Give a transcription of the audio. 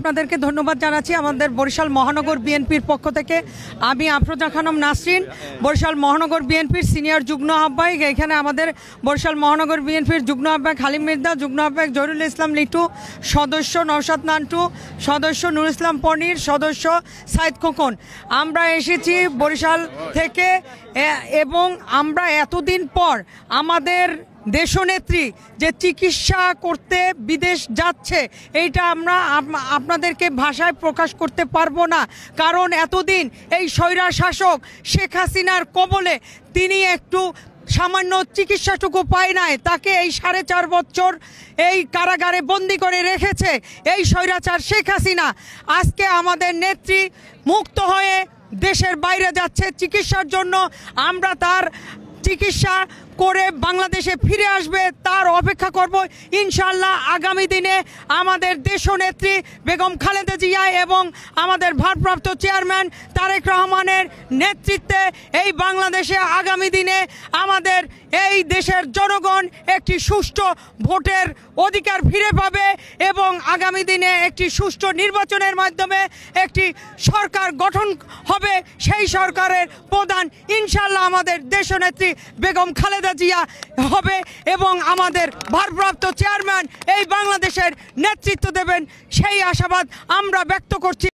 আপনাদেরকে ধন্যবাদ জানাচ্ছি আমাদের বরিশাল মহানগর বিএনপির পক্ষ থেকে। আমি আফরোজা খানম নাসরিন, বরিশাল মহানগর বিএনপির সিনিয়র যুগ্ম আহ্বায়ক। এখানে আমাদের বরিশাল মহানগর বিএনপির যুগ্ম আহ্বায়ক হালিম মির্জা, যুগ্ম আহ্বায়ক জহিরুল ইসলাম লিটু, সদস্য নওশাদ নান্টু, সদস্য নুর ইসলাম পনির, সদস্য সাইদ খোকন। আমরা এসেছি বরিশাল থেকে এবং আমরা এতদিন পর আমাদের দেশনেত্রী যে চিকিৎসা করতে বিদেশ যাচ্ছে, এইটা আমরা আপনাদেরকে ভাষায় প্রকাশ করতে পারবো না। কারণ এতদিন এই স্বৈরা শাসক শেখ হাসিনার কবলে তিনি একটু সামান্য চিকিৎসাটুকু পায় নাই। তাকে এই 4.5 বছর এই কারাগারে বন্দি করে রেখেছে এই স্বৈরাচার শেখ হাসিনা। আজকে আমাদের নেত্রী মুক্ত হয়ে দেশের বাইরে যাচ্ছে চিকিৎসার জন্য। আমরা তার চিকিৎসা করে বাংলাদেশে ফিরে আসবে তার অপেক্ষা করব ইনশাআল্লাহ। আগামী দিনে আমাদের দেশনেত্রী বেগম খালেদা জিয়া এবং আমাদের ভারপ্রাপ্ত চেয়ারম্যান তারেক রহমানের নেতৃত্বে এই বাংলাদেশে আগামী দিনে আমাদের এই দেশের জনগণ একটি সুষ্ঠু ভোটের অধিকার ফিরে পাবে এবং আগামী দিনে একটি সুষ্ঠু নির্বাচনের মাধ্যমে একটি সরকার গঠন হবে। সেই সরকারের প্রধান ইনশাআল্লাহ আমাদের দেশনেত্রী বেগম খালেদা জিয়া হবে এবং আমাদের ভারপ্রাপ্ত চেয়ারম্যান এই বাংলাদেশের নেতৃত্ব দেবেন, সেই আশাবাদ আমরা ব্যক্ত করছি।